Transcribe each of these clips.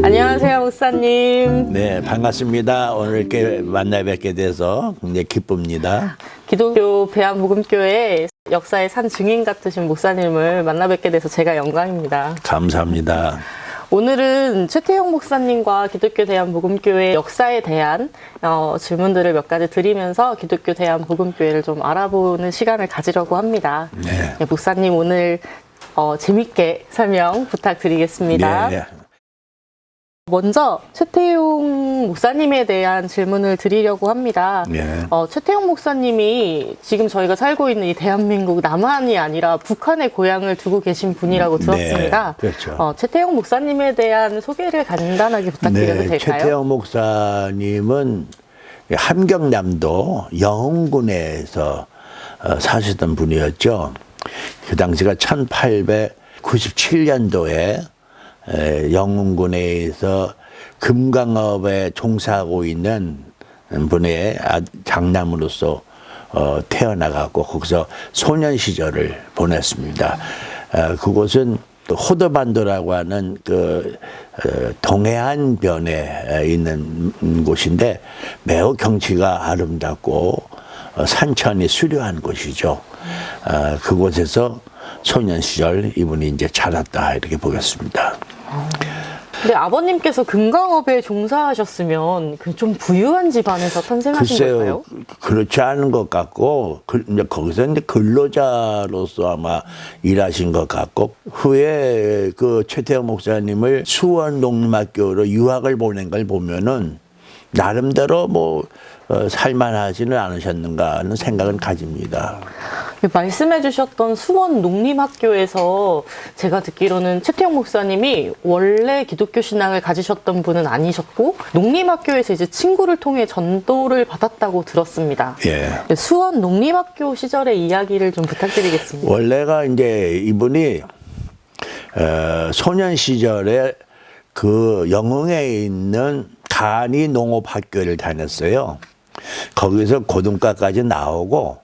안녕하세요, 목사님. 네, 반갑습니다. 오늘 이렇게 만나 뵙게 돼서 굉장히 기쁩니다. 기독교 배암복음교회 역사의 산 증인 같으신 목사님을 만나 뵙게 돼서 제가 영광입니다. 감사합니다. 오늘은 최태형 목사님과 기독교 대한복음교회 역사에 대한 질문들을 몇 가지 드리면서 기독교 대한복음교회를 좀 알아보는 시간을 가지려고 합니다. 네. 네, 목사님 오늘 재밌게 설명 부탁드리겠습니다. 네, 네. 먼저 최태용 목사님에 대한 질문을 드리려고 합니다. 네. 최태용 목사님이 지금 저희가 살고 있는 이 대한민국 남한이 아니라 북한의 고향을 두고 계신 분이라고 들었습니다. 네, 그렇죠. 최태용 목사님에 대한 소개를 간단하게 부탁드려도 네, 될까요? 최태형 목사님은 함경남도 영흥군에서 사시던 분이었죠. 그 당시가 1897년도에 영흥군에서 금강업에 종사하고 있는 분의 장남으로서 태어나가고 거기서 소년 시절을 보냈습니다. 그곳은 또 호더반도라고 하는 그 동해안변에 있는 곳인데 매우 경치가 아름답고 산천이 수려한 곳이죠. 그곳에서 소년 시절 이분이 이제 자랐다 이렇게 보겠습니다. 근데 아버님께서 금강업에 종사하셨으면 좀 부유한 집안에서 탄생하신 걸까요? 그렇지 않은 것 같고 이제 거기서 이제 근로자로서 아마 일하신 것 같고 후에 그 최태형 목사님을 수원 농림학교로 유학을 보낸 걸 보면은 나름대로 뭐 살만하지는 않으셨는가 하는 생각은 가집니다. 말씀해 주셨던 수원 농림학교에서 제가 듣기로는 최태형 목사님이 원래 기독교 신앙을 가지셨던 분은 아니셨고 농림학교에서 이제 친구를 통해 전도를 받았다고 들었습니다. 예. 수원 농림학교 시절의 이야기를 좀 부탁드리겠습니다. 원래가 이제 이분이 소년 시절에 그 영흥에 있는 간이 농업학교를 다녔어요. 거기서 고등과까지 나오고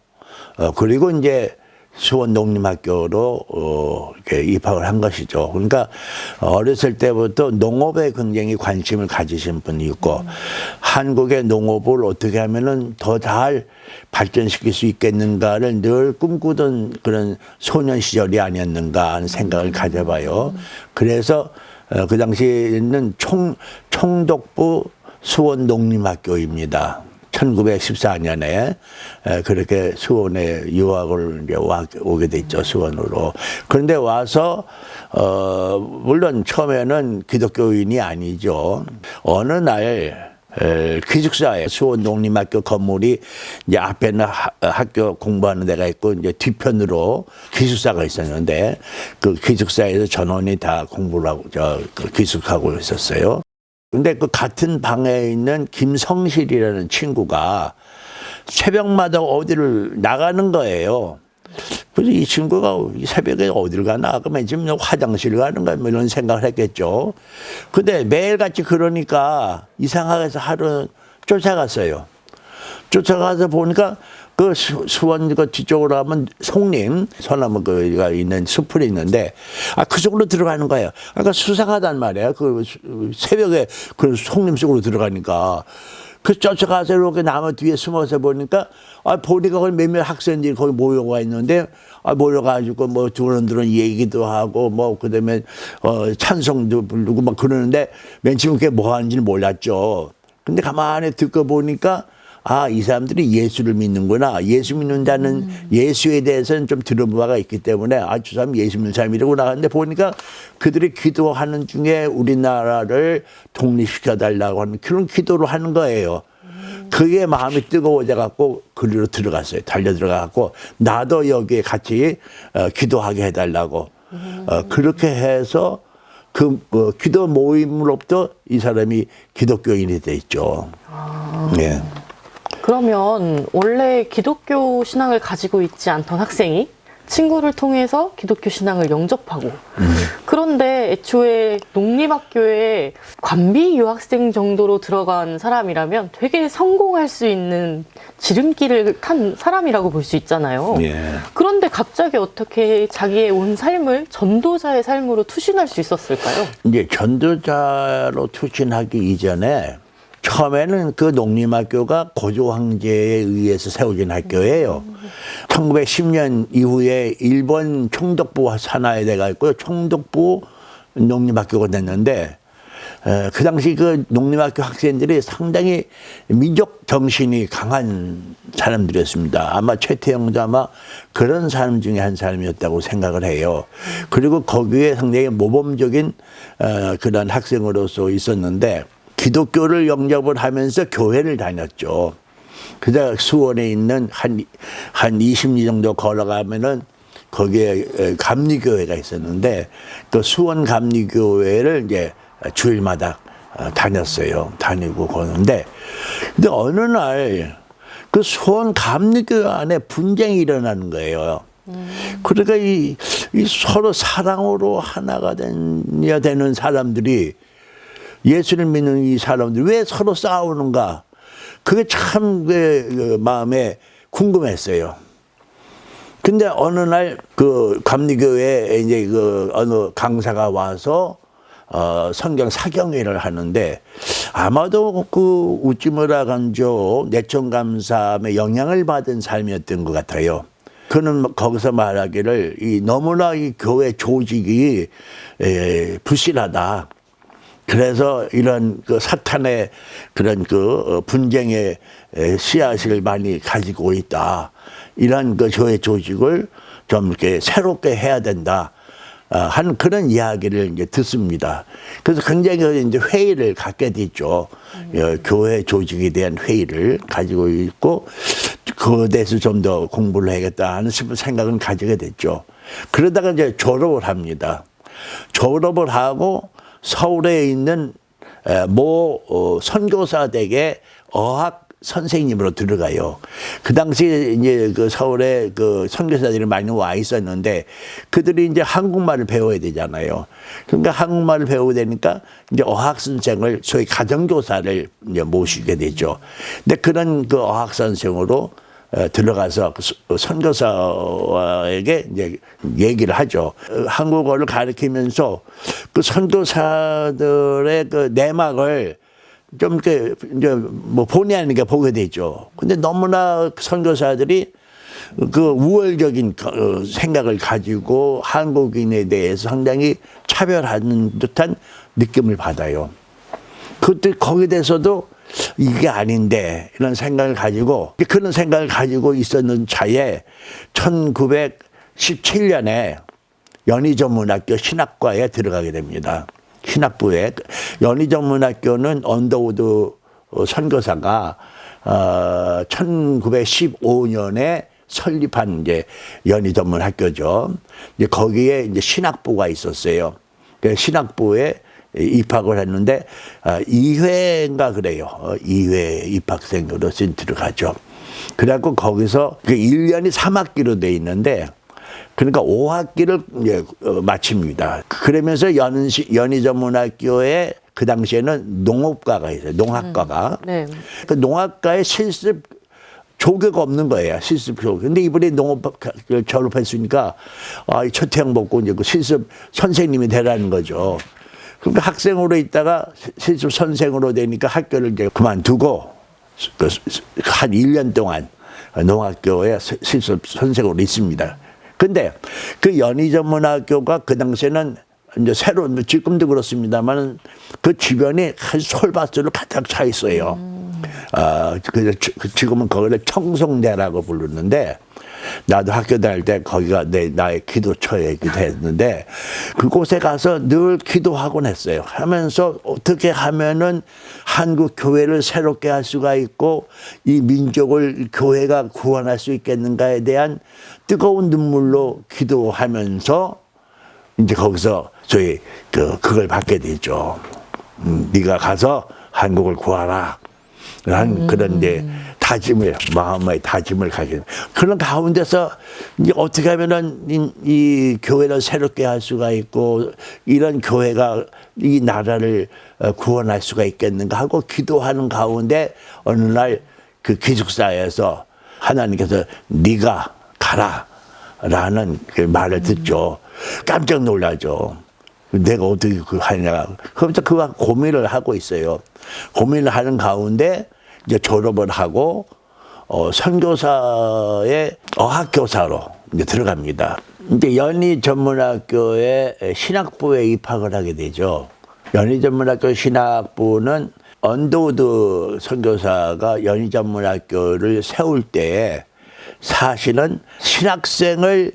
그리고 이제 수원 농림학교로 이렇게 입학을 한 것이죠. 그러니까 어렸을 때부터 농업에 굉장히 관심을 가지신 분이 있고 한국의 농업을 어떻게 하면은 더 잘 발전시킬 수 있겠는가를 늘 꿈꾸던 그런 소년 시절이 아니었는가 하는 생각을 가져봐요. 그래서 그 당시에는 총독부 수원 농림학교입니다. 1914년에 그렇게 수원에 유학을 이제 오게 됐죠, 수원으로. 그런데 와서 물론 처음에는 기독교인이 아니죠. 어느 날 기숙사에 수원 농림학교 건물이 이제 앞에는 학교 공부하는 데가 있고 이제 뒤편으로 기숙사가 있었는데 그 기숙사에서 전원이 다 공부를 하고 기숙하고 있었어요. 근데 그 같은 방에 있는 김성실이라는 친구가 새벽마다 어디를 나가는 거예요. 그래서 이 친구가 새벽에 어디를 가나? 그러면 지금 화장실 가는가? 뭐 이런 생각을 했겠죠. 근데 매일같이 그러니까 이상하게 해서 하루 쫓아갔어요. 쫓아가서 보니까 그 수원 그 뒤쪽으로 가면 송림, 소나무 가 있는 숲이 있는데, 그쪽으로 들어가는 거예요. 그러니까 수상하단 말이에요. 그 새벽에 그 송림 속으로 들어가니까. 그 쫓아가서 이렇게 나무 뒤에 숨어서 보니까, 보니까 거기 몇몇 학생들이 거기 모여가 있는데, 모여가지고 뭐 두런두런 얘기도 하고, 뭐, 그 다음에, 찬송도 부르고 막 그러는데, 맨 처음 그게 뭐 하는지는 몰랐죠. 근데 가만히 듣고 보니까, 이 사람들이 예수를 믿는구나. 예수 믿는다는 예수에 대해서는 좀 들은 바가 있기 때문에 저 사람 예수 믿는 사람이라고 나갔는데 보니까 그들이 기도하는 중에 우리나라를 독립시켜달라고 하는 그런 기도를 하는 거예요. 그게 마음이 뜨거워져 갖고 그리로 들어갔어요. 달려 들어가 갖고 나도 여기에 같이 기도하게 해달라고. 그렇게 해서 그 기도 모임으로부터 이 사람이 기독교인이 돼 있죠. 네. 그러면 원래 기독교 신앙을 가지고 있지 않던 학생이 친구를 통해서 기독교 신앙을 영접하고 그런데 애초에 농림학교에 관비 유학생 정도로 들어간 사람이라면 되게 성공할 수 있는 지름길을 탄 사람이라고 볼 수 있잖아요. 예. 그런데 갑자기 어떻게 자기의 온 삶을 전도자의 삶으로 투신할 수 있었을까요? 이제 전도자로 투신하기 이전에 처음에는 그 농림학교가 고조 황제에 의해서 세워진 학교예요. 1910년 이후에 일본 총독부 산하에 돼가지고 총독부 농림학교가 됐는데 그 당시 그 농림학교 학생들이 상당히 민족 정신이 강한 사람들이었습니다. 아마 최태영도 아마 그런 사람 중에 한 사람이었다고 생각을 해요. 그리고 거기에 상당히 모범적인 그런 학생으로서 있었는데 기독교를 영접을 하면서 교회를 다녔죠. 그다 수원에 있는 한 20리 정도 걸어가면은 거기에 감리교회가 있었는데 그 수원 감리교회를 이제 주일마다 다녔어요. 다니고 거는데 근데 어느 날 그 수원 감리교회 안에 분쟁이 일어나는 거예요. 그러니까 이 서로 사랑으로 하나가 되어야 되는 사람들이 예수를 믿는 이 사람들이 왜 서로 싸우는가? 그게 참 그 마음에 궁금했어요. 근데 어느 날 그 감리교회에 이제 그 어느 강사가 와서 성경 사경회를 하는데 아마도 그 우찌무라 간조 내천감사의 영향을 받은 삶이었던 것 같아요. 그는 거기서 말하기를 너무나 이 교회 조직이 불신하다. 그래서 이런 그 사탄의 그런 그 분쟁의 씨앗을 많이 가지고 있다. 이런 그 교회 조직을 좀 이렇게 새롭게 해야 된다. 하는 그런 이야기를 이제 듣습니다. 그래서 굉장히 이제 회의를 갖게 됐죠. 교회 조직에 대한 회의를 가지고 있고 그에 대해서 좀 더 공부를 해야겠다 하는 싶은 생각은 가지게 됐죠. 그러다가 이제 졸업을 합니다. 졸업을 하고 서울에 있는 모 선교사 댁에 어학 선생님으로 들어가요. 그 당시 이제 그 서울에 그 선교사들이 많이 와 있었는데 그들이 이제 한국말을 배워야 되잖아요. 그러니까 한국말을 배우게 되니까 이제 어학 선생을 소위 가정교사를 이제 모시게 되죠. 근데 그런 그 어학 선생으로 들어가서 선교사에게 이제 얘기를 하죠. 한국어를 가르치면서 그 선교사들의 그 내막을 좀 이렇게 이제 뭐 본의 아니게 보게 되죠. 근데 너무나 선교사들이 그 우월적인 생각을 가지고 한국인에 대해서 상당히 차별하는 듯한 느낌을 받아요. 그때 거기에 대해서도 이게 아닌데 이런 생각을 가지고 그런 생각을 가지고 있었는 차에 1917년에 연희전문학교 신학과에 들어가게 됩니다. 신학부에 연희전문학교는 언더우드 선교사가 1915년에 설립한 이제 연희전문학교죠. 이제 거기에 이제 신학부가 있었어요. 신학부에 입학을 했는데 2회인가 그래요. 2회 입학생으로 들어가죠. 그래갖고 거기서 1년이 3학기로 돼 있는데 그러니까 5학기를 이제 마칩니다. 그러면서 연희전문학교에 그 당시에는 농업과가 있어요. 농학과가. 네. 그 농학과에 실습 조교가 없는 거예요. 실습 조교. 근데 이번에 농업을 졸업했으니까 초태형 먹고 이제 그 실습 선생님이 되라는 거죠. 그러니까 학생으로 있다가 실습 선생으로 되니까 학교를 이제 그만두고 한 1년 동안 농학교에 실습 선생으로 있습니다. 근데 그 연희전문학교가 그 당시에는 이제 새로운, 지금도 그렇습니다만 그 주변에 한 솔밭으로 가득 차 있어요. 그래서 지금은 거기를 청송대라고 부르는데 나도 학교 다닐 때 거기가 나의 기도처이기도 했는데 그곳에 가서 늘 기도하곤 했어요. 하면서 어떻게 하면은 한국 교회를 새롭게 할 수가 있고 이 민족을 교회가 구원할 수 있겠는가에 대한 뜨거운 눈물로 기도하면서 이제 거기서 저희 그걸 받게 되죠. 네가 가서 한국을 구하라. 한 그런 이제 마음의 다짐을 가진 그런 가운데서 이제 어떻게 하면은 이 교회를 새롭게 할 수가 있고 이런 교회가 이 나라를 구원할 수가 있겠는가 하고 기도하는 가운데 어느 날 그 기숙사에서 하나님께서 네가 가라라는 그 말을 듣죠. 깜짝 놀라죠. 내가 어떻게 그 하냐. 그러면서 그와 고민을 하고 있어요. 고민을 하는 가운데 이제 졸업을 하고 선교사의 어학교사로 이제 들어갑니다. 이제 연희전문학교의 신학부에 입학을 하게 되죠. 연희전문학교 신학부는 언더우드 선교사가 연희전문학교를 세울 때에 사실은 신학생을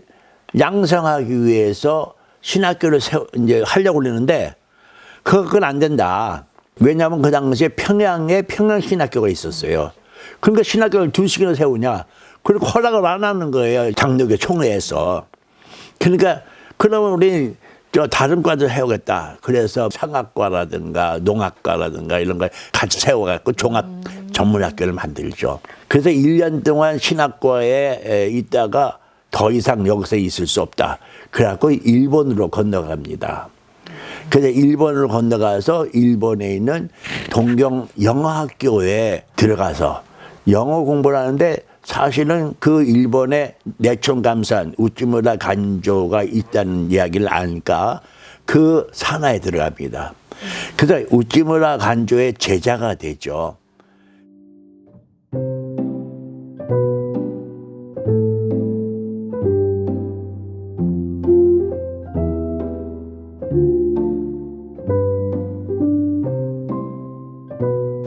양성하기 위해서 신학교를 이제 하려고 그러는데 그건 안 된다. 왜냐하면 그 당시에 평양에 평양신학교가 있었어요. 그러니까 신학교를 2식이나 세우냐. 그리고 허락을 안 하는 거예요. 장로교 총회에서. 그러니까 그러면 우리 다른 과도 세우겠다. 그래서 상학과라든가 농학과라든가 이런 걸 같이 세워갖고 종합 전문학교를 만들죠. 그래서 1년 동안 신학과에 있다가 더 이상 여기서 있을 수 없다. 그래갖고 일본으로 건너갑니다. 그래서 일본으로 건너가서 일본에 있는 동경 영어학교에 들어가서 영어 공부를 하는데 사실은 그 일본에 내촌감산 우찌무라 간조가 있다는 이야기를 아니까 그 산하에 들어갑니다. 그래서 우찌무라 간조의 제자가 되죠.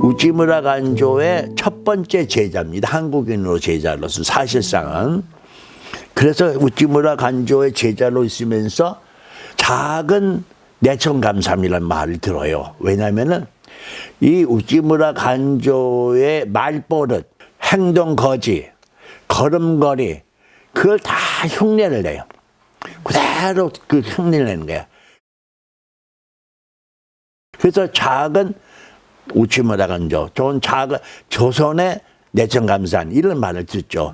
우찌무라 간조의 첫 번째 제자입니다. 한국인으로 제자로서 사실상은. 그래서 우찌무라 간조의 제자로 있으면서 작은 내천감삼이라는 말을 들어요. 왜냐하면은 이 우찌무라 간조의 말버릇, 행동거지, 걸음걸이 그걸 다 흉내를 내요. 그대로 그 흉내를 내는 거야. 그래서 작은 우찌무라 간조, 좋은 작은 조선의 내천감산 이런 말을 듣죠.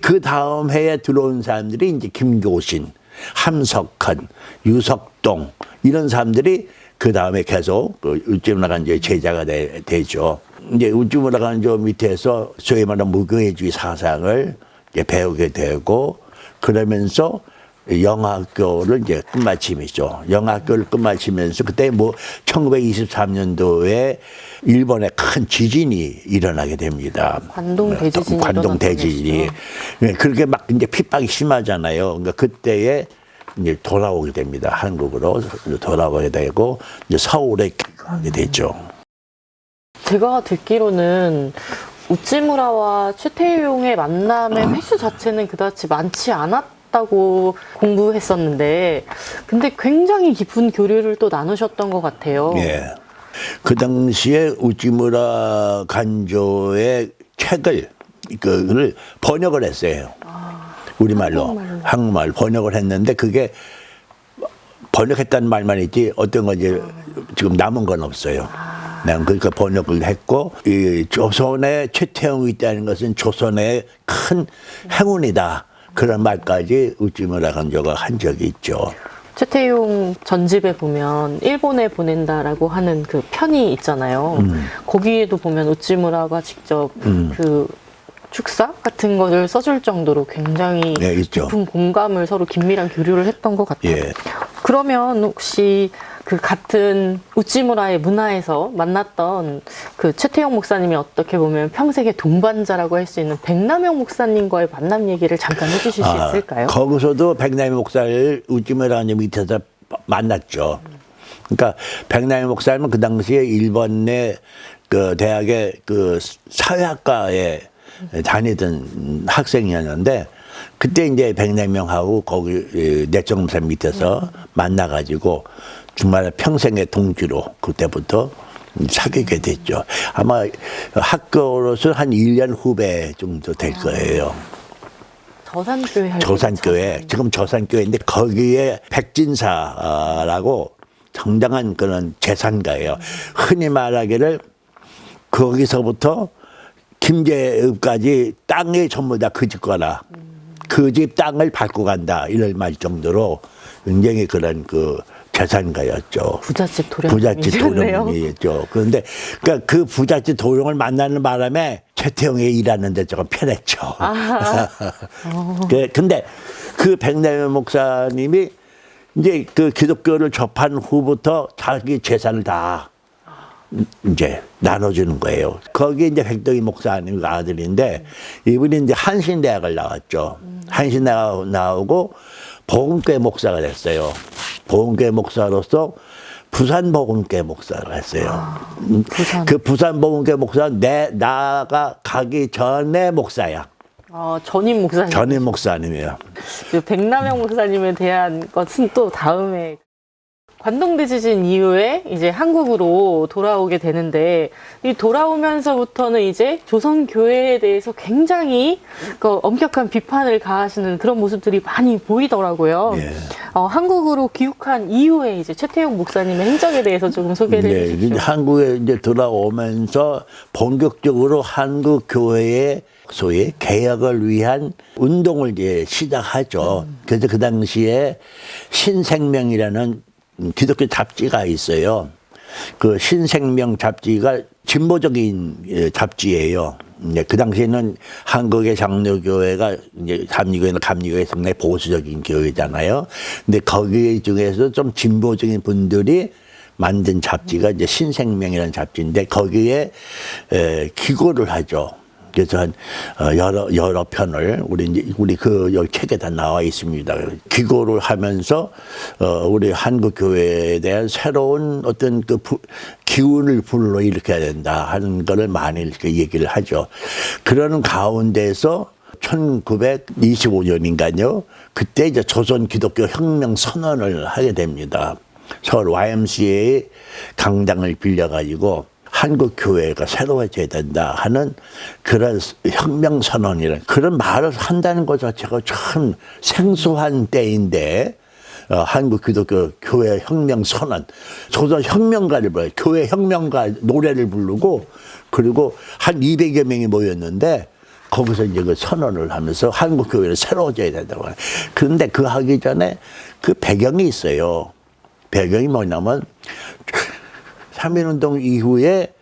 그 다음 해에 들어온 사람들이 이제 김교신, 함석헌, 유석동 이런 사람들이 그 다음에 계속 우찌무라 간조의 제자가 되죠. 이제 우찌무라 간조 밑에서 소위 말하는 무교회주의 사상을 이제 배우게 되고 그러면서 영학교를 이제 끝마치죠. 영학교를 끝마치면서 그때 1923년도에 일본에 큰 지진이 일어나게 됩니다. 관동 대지진이 관동 대지진이. 네, 그렇게 막 이제 핍박이 심하잖아요. 그러니까 그때에 이제 돌아오게 됩니다. 한국으로 돌아오게 되고 이제 서울에 귀국하게 되죠. 제가 듣기로는 우찌무라와 최태용의 만남의 횟수 자체는 그다지 많지 않았다고 공부했었는데, 근데 굉장히 깊은 교류를 또 나누셨던 것 같아요. 예. 그 당시에 우찌무라 간조의 책을 그를 번역을 했어요. 우리말로 한국말 번역을 했는데 그게 번역했다는 말만 있지 어떤 건지 지금 남은 건 없어요. 난 그러니까 번역을 했고 이 조선에 최태용이 있다는 것은 조선의 큰 행운이다. 그런 말까지 우찌무라 간조가 한 적이 있죠. 최태용 전집에 보면 일본에 보낸다라고 하는 그 편이 있잖아요. 거기에도 보면 우찌무라가 직접 그 축사 같은 것을 써줄 정도로 굉장히 네, 깊은 공감을 서로 긴밀한 교류를 했던 것 같아요. 예. 그러면 혹시 그 같은 우찌무라의 문화에서 만났던 그 최태용 목사님이 어떻게 보면 평생의 동반자라고 할 수 있는 백남영 목사님과의 만남 얘기를 잠깐 해주실 수 있을까요? 거기서도 백남영 목사를 우찌무라 밑에서 만났죠. 그러니까 백남영 목사님은 그 당시에 일본 내 그 대학의 그 사회학과에 다니던 학생이었는데 그때 이제 백남영하고 거기 내정산 밑에서 만나가지고 정말 평생의 동지로 그때부터 사귀게 됐죠. 아마 학교로서 한 1년 후배 정도 될 거예요. 저산교회. 조산교회, 지금 조산교회인데 거기에 백진사라고 정당한 그런 재산가예요. 흔히 말하기를 거기서부터 김재읍까지 땅이 전부 다 그 집 거라. 그 집 땅을 밟고 간다. 이럴 말 정도로 굉장히 그런 그 재산가였죠. 부잣집 부잣집 도련님이셨네요. 도령이었죠. 그런데 그러니까 그 부잣집 도령을 만나는 바람에 최태용이 일하는데 조금 편했죠. 근데 그 백남현 목사님이 이제 그 기독교를 접한 후부터 자기 재산을 다 이제 나눠주는 거예요. 거기 이제 백동희 목사님 아들인데 이분이 이제 한신대학을 나왔죠. 한신대학 나오고 복음교회 목사가 됐어요. 복음교회 목사로서 부산 복음교회 목사를 했어요. 부산. 그 부산 복음교회 목사 나가 가기 전에 목사야. 전임 목사님. 전임 목사님이에요. 그 백남영 목사님에 대한 것은 또 다음에 관동대 지진 이후에 이제 한국으로 돌아오게 되는데 이 돌아오면서부터는 이제 조선 교회에 대해서 굉장히 그 엄격한 비판을 가하시는 그런 모습들이 많이 보이더라고요. 예. 한국으로 귀국한 이후에 이제 최태용 목사님의 행적에 대해서 조금 소개를 해주십시오. 이제 한국에 이제 돌아오면서 본격적으로 한국 교회의 소위 개혁을 위한 운동을 이제 시작하죠. 그래서 그 당시에 신생명이라는 기독교 잡지가 있어요. 그 신생명 잡지가 진보적인 잡지예요. 그 당시에는 한국의 장로교회가 이제 감리교회 상당히 보수적인 교회잖아요. 근데 거기 중에서 좀 진보적인 분들이 만든 잡지가 이제 신생명이라는 잡지인데 거기에 기고를 하죠. 그래서 한 여러 편을 우리 그 여기 책에 다 나와 있습니다. 기고를 하면서 우리 한국 교회에 대한 새로운 어떤 그 기운을 불러일으켜야 된다 하는 거를 많이 이렇게 얘기를 하죠. 그러는 가운데서 1925년인가요? 그때 이제 조선 기독교 혁명 선언을 하게 됩니다. 서울 YMCA 강당을 빌려가지고 한국 교회가 새로워져야 된다 하는 그런 혁명 선언이라는 그런 말을 한다는 것 자체가 참 생소한 때인데 한국 기독교 교회 혁명 선언, 조선 혁명가를 불러요. 교회 혁명가 노래를 부르고 그리고 한 200여 명이 모였는데 거기서 이제 그 선언을 하면서 한국 교회를 새로워져야 된다고 해요. 그런데 그 하기 전에 그 배경이 있어요. 배경이 뭐냐면 3.1운동 이후에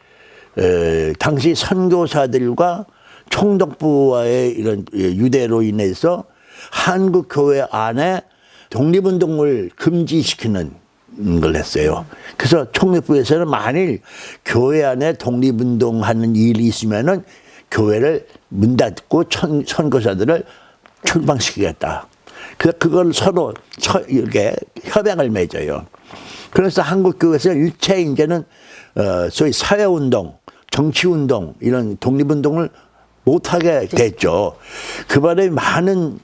당시 선교사들과 총독부와의 이런 유대로 인해서 한국 교회 안에 독립운동을 금지시키는 걸 했어요. 그래서 총독부에서는 만일 교회 안에 독립운동하는 일이 있으면은 교회를 문 닫고 선교사들을 출방시키겠다. 그래서 그걸 서로 이렇게 협약을 맺어요. 그래서 한국 교회에서 일체 이제는 소위 사회운동, 정치운동 이런 독립운동을 못하게 됐죠. 그 바람에 많은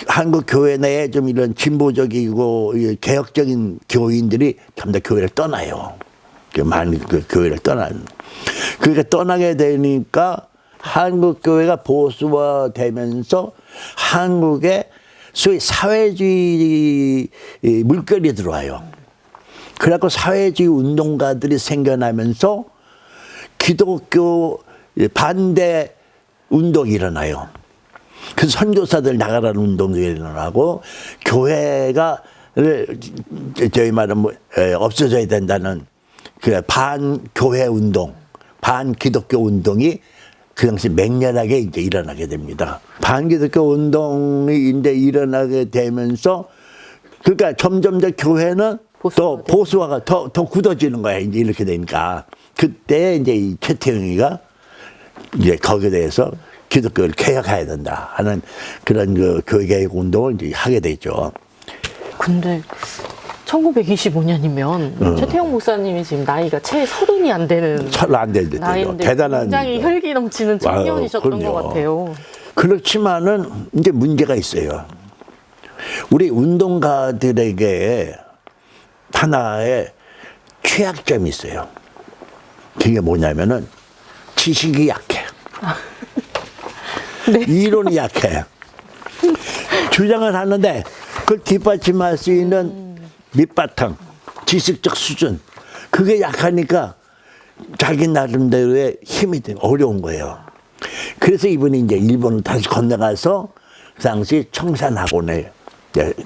한국 교회 내에 좀 이런 진보적이고 개혁적인 교인들이 전부 다 교회를 떠나요. 많은 그 교회를 떠나요. 그러니까 떠나게 되니까 한국 교회가 보수화되면서 한국에 소위 사회주의 물결이 들어와요. 그래갖고 사회주의 운동가들이 생겨나면서 기독교 반대 운동이 일어나요. 그래서 선교사들 나가라는 운동이 일어나고 교회가 저희 말은 없어져야 된다는 그 반교회 운동, 반기독교 운동이 그 당시 맹렬하게 이제 일어나게 됩니다. 반기독교 운동이 이제 일어나게 되면서 그러니까 점점 더 교회는 또 보수화가 더 굳어지는 거야. 이제 이렇게 되니까. 그때 이제 이 최태용이가 이제 거기에 대해서 기독교를 개혁해야 된다 하는 그런 그 교회개혁 운동을 이제 하게 되죠. 근데 1925년이면 최태용 목사님이 지금 나이가 채 30이 안 되는 나이인데 대단한 굉장히 혈기 넘치는 청년이셨던 그럼요. 것 같아요. 그렇지만은 이제 문제가 있어요. 우리 운동가들에게 하나의 취약점이 있어요. 그게 뭐냐면은 지식이 약해. 네. 이론이 약해. 주장을 하는데 그걸 뒷받침할 수 있는 밑바탕, 지식적 수준 그게 약하니까 자기 나름대로의 힘이 어려운 거예요. 그래서 이분이 이제 일본으로 다시 건너가서 그 당시 청산학원에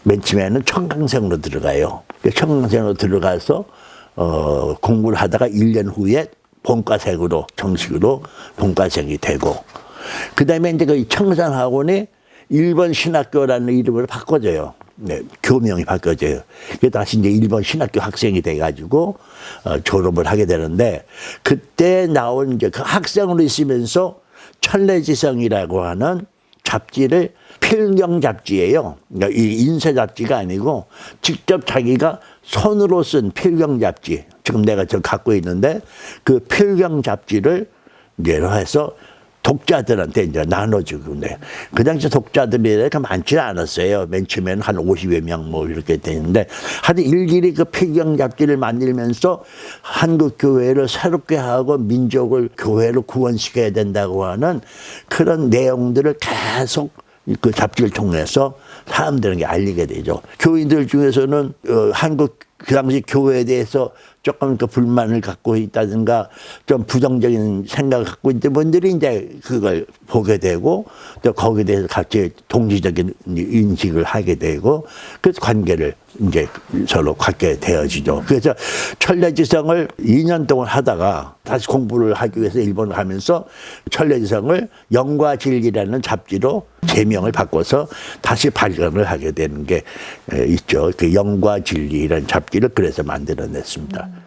맨 처음에는 청강생으로 들어가요. 청강생으로 들어가서 공부를 하다가 1년 후에 본과생으로 정식으로 본과생이 되고 그 다음에 이제 그 청산학원이 일본 신학교라는 이름으로 바꿔져요. 네, 교명이 바뀌어져요. 그래서 다시 이제 일본 신학교 학생이 돼가지고 졸업을 하게 되는데 그때 나온 이제 그 학생으로 있으면서 천례지성이라고 하는 잡지를 필경 잡지예요. 그러니까 이 인쇄 잡지가 아니고 직접 자기가 손으로 쓴 필경 잡지. 지금 내가 저 갖고 있는데 그 필경 잡지를 이제 해서 독자들한테 이제 나눠주고, 그 당시 독자들이 이렇게 많지는 않았어요. 맨 처음에는 한 50여 명 뭐 이렇게 되는데, 하여튼 일일이 그 필경 잡지를 만들면서 한국 교회를 새롭게 하고 민족을 교회로 구원시켜야 된다고 하는 그런 내용들을 계속 그 잡지를 통해서 사람들에게 알리게 되죠. 교인들 중에서는 한국 그 당시 교회에 대해서 조금 그 불만을 갖고 있다든가 좀 부정적인 생각을 갖고 있는 분들이 이제 그걸 보게 되고 또 거기에 대해서 같이 동지적인 인식을 하게 되고 그래서 관계를 이제 서로 갖게 되어지죠. 그래서 천례지성을 2년 동안 하다가 다시 공부를 하기 위해서 일본을 가면서 천례지성을 영과 진리라는 잡지로 제명을 바꿔서 다시 발간을 하게 되는 게 있죠. 그 영과 진리라는 잡지를 그래서 만들어냈습니다.